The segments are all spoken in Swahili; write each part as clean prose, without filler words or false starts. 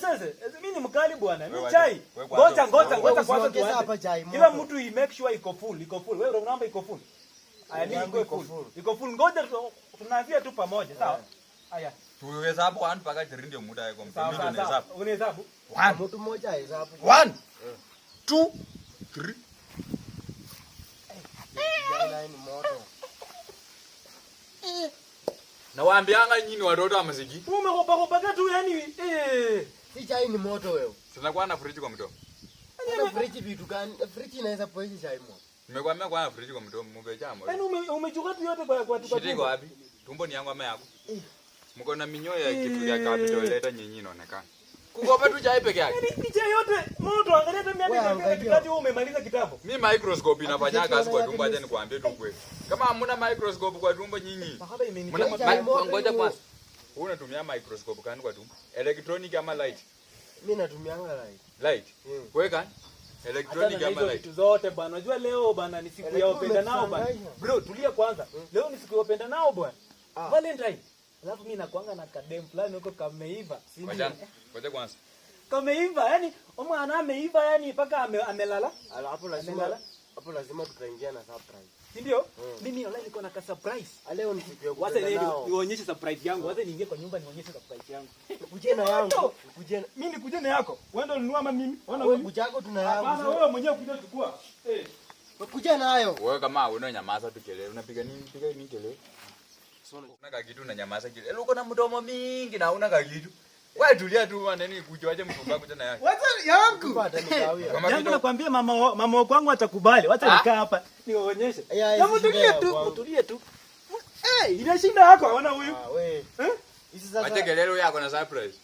Sasa mimi ni mkali bwana. Mimi chai. Ngoja kwanza tuanze. Kila mtu i make sure iko full. Wewe unaomba iko full. Aya mimi iko full. Iko full. Ngoja tunaanzia tu pamoja, sawa? Haya. Tuhesabu 1 mpaka 3 ndio muda yako. Mimi ndio nahesabu. Unahesabu? 1 mtu mmoja hesabu. 1 2 3. Jana ni moto. Na waambianga nyinyi watoto wa muziki. Umekopa tu yani Si chai ni moto wewe. Tunakuwa na fridge kwa mdomo. Ana fridge vitu gani? Fridge inaweza poesha chai moto. Nimekwambia kwa fridge kwa mdomo mbeja moto. Yaani umechukua tu yote kwa Shida iko wapi? Tumbo ni yangu ama yako? Mko na minyoya ya kitu ya capital leta nyinyi inaonekana. Kukopa tu chai peke yake. Yaani chai yote moto, angalia hata miaka katikati wewe umemaliza kitabu. Mimi microscope inafanya kazi kwa tumbo, acha nikwambie tu kweli. Kama hamna microscope kwa tumbo nyinyi. Ngoja kwanza. Wewe unatumia microscope gani kwa tumbo? Electronic ama light? Mimi natumianga light. Light. Weka electronic ama light. Vitu zote bwana. Unajua leo bwana ni siku ya upenda nao bwana. Bro, tulia kwanza. Leo ni siku ya upenda nao bwana. Valentine. Alafu mimi nakuanga na kadem fulani huko kameiva. Ngoja kwanza. Kameiva, yani mwana ameiva yani mpaka amelala. Hapo lazima tutaingia na surprise. Si ndio? Mimi online niko na ka surprise. Leo ni siku ya wacha leo nionyeshe surprise yangu. Wacha niingie kwa nyumba nionyeshe surprise yangu. Kuje na yangu. Mimi nikuje na yako. Wewe ndio ununua ama mimi? Wewe kujako tuna yangu. Hapana wewe mwenyewe kuja chukua. Kuja nayo. Wewe kama unanyamaza tu kelele. Unapiga nini? Piga nini kelele? Una kitu unanyamaza kelele. Uko na mdomo mingi na una kitu. Wewe tulia tu nani kujoaje mtumba kuja na yake. Wacha yangu. Yangu nakwambia mama wangu atakubali. Wacha nikaa hapa nionyeshe. Kama tulie tu. Inashinda yako unaona huyu. Wewe. Hizi sasa. Wacha kelele yako na surprise.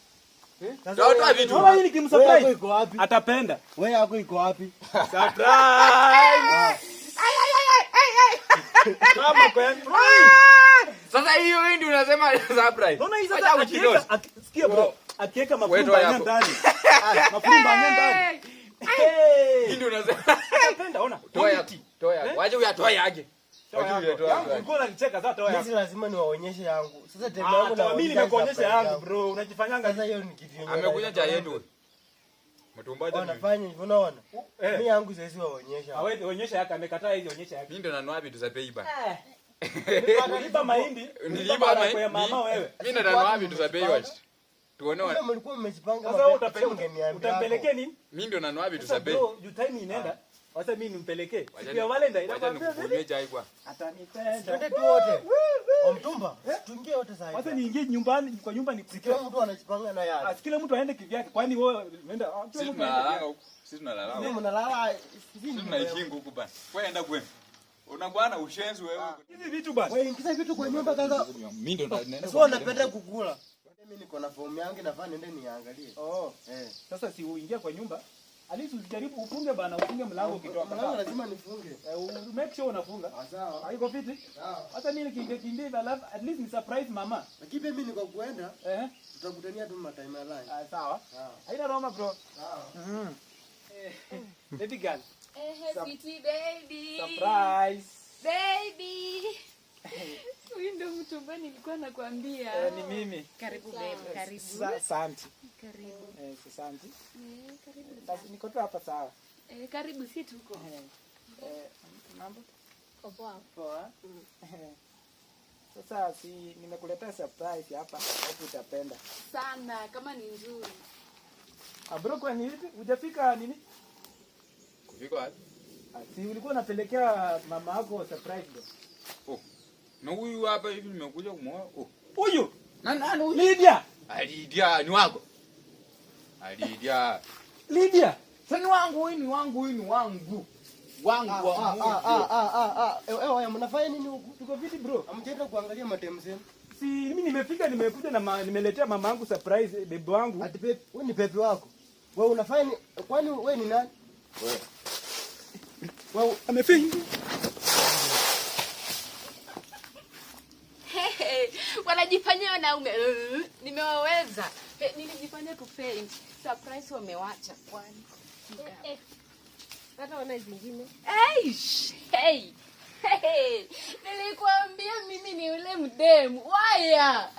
Sasa vitu. Wewe hii nikimsurprise iko wapi? Atapenda. Wewe yako iko wapi? Surprise. Kama kwa sasa hiyo ndio unasema surprise. Unaona hizo sasa sikia bro. Akiweka mafumba ya ndani. Mafumba ya ndani. Ndio unasema. Napenda ona. Toa. Waje uyatoa yake. Ulikuwa unanicheka sasa toa yako. Mimi lazima niwaonyeshe yangu. Sasa tena yangu na mimi nimekuonyesha yangu bro. Unajifanyanga sasa hiyo ni kitu yenyewe. Amekuja cha yetu. Mtumbaje ni. Unafanya hivyo unaona? Mimi yangu siwezi waonyesha. Wewe onyesha yako amekataa hizo onyesha yako. Mimi ndo nanua vitu za bei bana. Nilipa mahindi. Nilipa mahindi kwa mama wewe. Mimi ndo nanua vitu za bei wacha. Tuone Kama mlikuwa mmejipanga sasa utampelekea nini? Mimi ndo nanua vitu za bei. Juu time inaenda. Wacha mimi nimpelekee. Siku ya Valentine inakwambia nikunywe chai kwa. Atanipenda. Twende tu wote. Mtumba. Tuingie wote sasa. Wacha niingie nyumbani kwa nyumba nikusikie. Kila mtu anajipanga na yake. Kila mtu aende kivyake. Kwani wewe unaenda sisi tunalala. Mimi mnalala sisi tunaikinga huko bana. Wewe enda kwenu. Una bwana ushenzi wewe. Hizi vitu basi. Wewe ingiza vitu kwa nyumba sasa. Mimi ndo naenda. Sio napenda kukula. Mimi niko na fomu yangu nafaa niende niangalie. Sasa si uingia kwa nyumba. Alisi usijaribu ufunge bana, ufunge mlango ukitoka. Mlango lazima nifunge. Make sure unafunga. Sawa. Haiko fiti? Sawa. Hata mimi nikimbia alafu at least ni surprise mama. Lakini mimi niko kuenda. Tutakutania tu matime ya lunch. Sawa. Haina noma bro. Sawa. Baby girl. Sweetie baby. Surprise. Baby. Huyu ndo mtumba nilikuwa nakwambia. Ni mimi. Karibu baby, karibu. Asante. Karibu. Asante. Karibu. Basi niko tu hapa sawa. Karibu si tuko. Mambo? Poa. Poa. Sasa si nimekuletea surprise hapa, hope utapenda. Sana, kama ni nzuri. Bro kwa nini? Hujafika nini? Kufika wapi? Si ulikuwa unapelekea mama yako surprise bro. Na huyu hapa hivi nimekuja kumwoa. Huyu? Nani huyu? Lydia. Lydia ni wako. Lydia. Sasa wangu huyu ni wangu. Wewe mnafanya nini huku? Tuko vipi bro? Amjenda kuangalia matemu zenu. Si mimi nimekuja na nimeletea mama yangu surprise baby wangu. Ati baby, wewe ni baby wako. Wewe unafanya kwani wewe ni nani? Wewe amefanya. Wanajifanyia wanaume. Nimewaweza. Nilijifanya tu faint. Surprise wamewacha kwani. Hata wana zingine. Hey. Nilikwambia mimi ni yule mdemu. Waya.